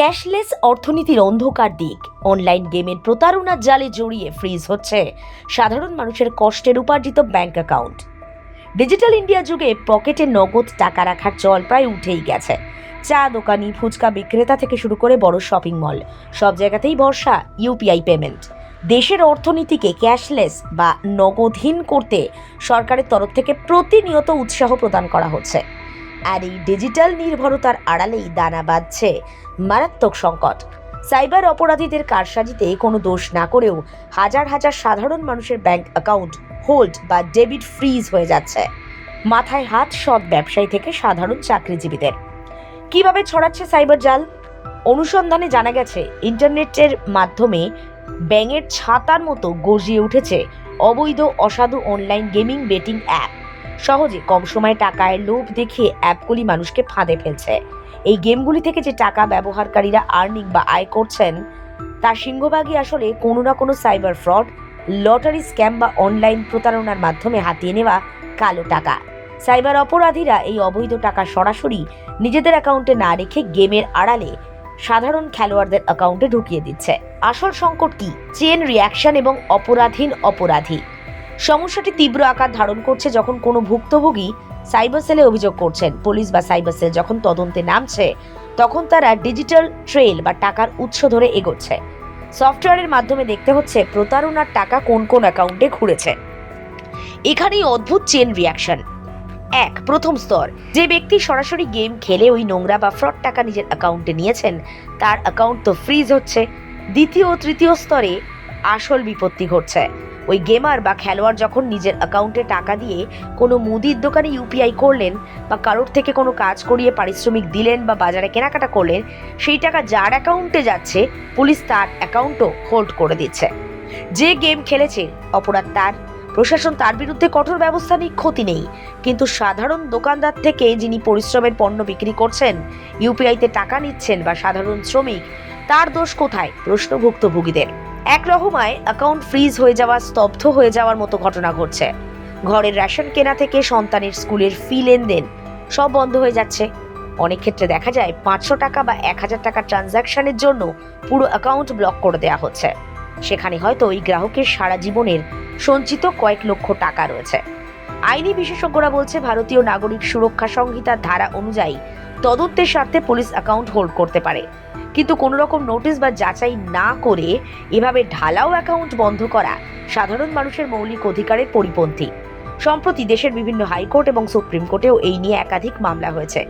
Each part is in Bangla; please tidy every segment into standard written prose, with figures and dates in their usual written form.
ক্যাশলেস অর্থনীতির অন্ধকার দিক, অনলাইন গেমের প্রতারণার জালে জড়িয়ে ফ্রিজ হচ্ছে সাধারণ মানুষের কষ্টের উপার্জিত ব্যাংক অ্যাকাউন্ট। ডিজিটাল ইন্ডিয়া যুগে পকেটে নগদ টাকা রাখার চল প্রায় উঠেই গেছে। চা দোকানি, ফুচকা বিক্রেতা থেকে শুরু করে বড় শপিং মল, সব জায়গাতেই ভরসা ইউপিআই পেমেন্ট। দেশের অর্থনীতিকে ক্যাশলেস বা নগদহীন করতে সরকারের তরফ থেকে প্রতিনিয়ত উৎসাহ প্রদান করা হচ্ছে। আর এই ডিজিটাল নির্ভরতার আড়ালেই দানা বাঁধছে মারাত্মক সংকট। সাইবার অপরাধীদের কারসাজিতে কোনো দোষ না করেও হাজার হাজার সাধারণ মানুষের ব্যাংক অ্যাকাউন্ট হোল্ড বা ডেবিট ফ্রিজ হয়ে যাচ্ছে। মাথায় হাত সৎ ব্যবসায়ী থেকে সাধারণ চাকরিজীবীদের। কিভাবে ছড়াচ্ছে সাইবার জাল? অনুসন্ধানে জানা গেছে, ইন্টারনেটের মাধ্যমে ব্যাঙের ছাতার মতো গজিয়ে উঠেছে অবৈধ অসাধু অনলাইন গেমিং বেটিং অ্যাপ। সহজে কম সময়ে টাকায় লোভ দেখিয়ে অ্যাপগুলি মানুষকে ফাঁদে ফেলছে। এই গেমগুলি থেকে যে টাকা ব্যবহারকারীরা আর্নিং বা আয় করছেন, তার সিংহভাগই আসলে কোনো না কোনো সাইবার ফ্রড, লটারি স্ক্যাম বা অনলাইন প্রতারণার মাধ্যমে হাতিয়ে নেওয়া কালো টাকা। সাইবার অপরাধীরা এই অবৈধ টাকা সরাসরি নিজেদের অ্যাকাউন্টে না রেখে গেমের আড়ালে সাধারণ খেলোয়াড়দের অ্যাকাউন্টে ঢুকিয়ে দিচ্ছে। আসল সংকট কি? চেন রিয়াকশন এবং অপরাধীন অপরাধী। সমস্যাটি তীব্র আকার ধারণ করছে যখন কোনো ভুক্তভোগী সাইবার সেলে অভিযোগ করছেন। পুলিশ বা সাইবার সেল যখন তদন্তে নামছে, তখন তারা ডিজিটাল ট্রেল বা টাকার উৎস ধরে এগোচ্ছে। সফটওয়্যারের মাধ্যমে দেখতে হচ্ছে প্রতারণার টাকা কোন কোন অ্যাকাউন্টে ঘুরেছে। এখানেই অদ্ভুত চেন রিয়াকশন। প্রথম স্তর, যে ব্যক্তি সরাসরি গেম খেলে ওই নোংরা বা ফ্রড টাকা নিজের অ্যাকাউন্টে নিয়েছেন, তার অ্যাকাউন্ট তো ফ্রিজ হচ্ছে। দ্বিতীয় ও তৃতীয় স্তরে আসল বিপত্তি ঘটছে। ওই গেমার বা খেলোয়াড় যখন নিজের অ্যাকাউন্টে টাকা দিয়ে কোনো মুদির দোকানে ইউপিআই করলেন বা কারোর থেকে কোনো কাজ করিয়ে পারিশ্রমিক দিলেন বা বাজারে কেনাকাটা করলেন, সেই টাকা যার অ্যাকাউন্টে যাচ্ছে, পুলিশ তার অ্যাকাউন্টও হোল্ড করে দিচ্ছে। যে গেম খেলেছে অপরাধ তার, প্রশাসন তার বিরুদ্ধে কঠোর ব্যবস্থা নিয়ে ক্ষতি নেই। কিন্তু সাধারণ দোকানদার থেকে যিনি পরিশ্রমের পণ্য বিক্রি করছেন, ইউপিআইতে টাকা নিচ্ছেন বা সাধারণ শ্রমিক, তার দোষ কোথায়? প্রশ্ন ভুক্তভোগীদের। এক রকমায় অ্যাকাউন্ট ফ্রিজ হয়ে যাওয়া, স্তব্ধ হয়ে যাওয়ার মতো ঘটনা ঘটছে। ঘরের রেশন কেনা থেকে সন্তানের স্কুলের ফি লেনদেন সব বন্ধ হয়ে যাচ্ছে। অনেক ক্ষেত্রে দেখা যায় 500 টাকা বা 1000 টাকা ট্রানজাকশনের জন্য পুরো অ্যাকাউন্ট ব্লক করে দেওয়া হচ্ছে। সেখানে হয়তো ওই গ্রাহকের সারা জীবনের সঞ্চিত কয়েক লক্ষ টাকা রয়েছে। আইনি বিশেষজ্ঞরা বলছে, ভারতীয় নাগরিক সুরক্ষা সংহিতার ধারা অনুযায়ী তদন্তের স্বার্থে পুলিশ অ্যাকাউন্ট হোল্ড করতে পারে, কিন্তু কোনো রকম নোটিশ বা যাচাই না করে এভাবে ঢালাও অ্যাকাউন্ট বন্ধ করা সাধারণ মানুষের মৌলিক অধিকারের পরিপন্থী। সম্প্রতি দেশের বিভিন্ন হাইকোর্ট এবং সুপ্রিম কোর্টেও এই নিয়ে একাধিক মামলা হয়েছে,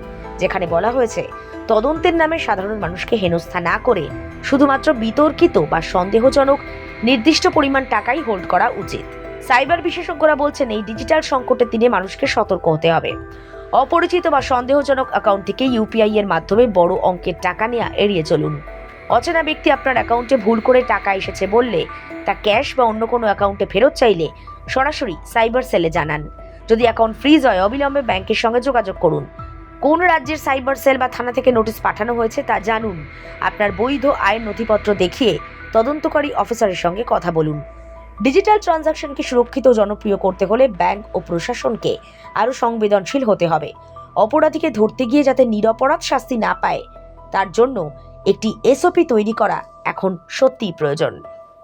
যেখানে বলা হয়েছে তদন্তের নামে সাধারণ মানুষকে হেনস্থা না করে শুধুমাত্র বিতর্কিত বা সন্দেহজনক নির্দিষ্ট পরিমাণ টাকাই হোল্ড করা উচিত। সাইবার বিশেষজ্ঞরা বলছেন, এই ডিজিটাল সংকটের দিনে মানুষকে সতর্ক হতে হবে। অপরিচিত বা সন্দেহজনক অ্যাকাউন্ট থেকে ইউপিআই এর মাধ্যমে বড় অঙ্কের টাকা নেওয়া এড়িয়ে চলুন। অচেনা ব্যক্তি আপনার অ্যাকাউন্টে ভুল করে টাকা এসেছে বললে, তা ক্যাশ বা অন্য কোনো অ্যাকাউন্টে ফেরত চাইলে সরাসরি সাইবার সেলে জানান। যদি অ্যাকাউন্ট ফ্রিজ হয়, অবিলম্বে ব্যাংকের সঙ্গে যোগাযোগ করুন। কোন রাজ্যের সাইবার সেল বা থানা থেকে নোটিশ পাঠানো হয়েছে তা জানুন। আপনার বৈধ আয়ের নথিপত্র দেখিয়ে তদন্তকারী অফিসারের সঙ্গে কথা বলুন। ডিজিটাল ট্রানজাকশনকে সুরক্ষিত ও জনপ্রিয় করতে হলে ব্যাংক ও প্রশাসনকে আরও সংবেদনশীল হতে হবে। অপরাধীকে ধরতে গিয়ে যাতে নিরপরাধ শাস্তি না পায়, তার জন্য একটি এসওপি তৈরি করা এখন সত্যিই প্রয়োজন।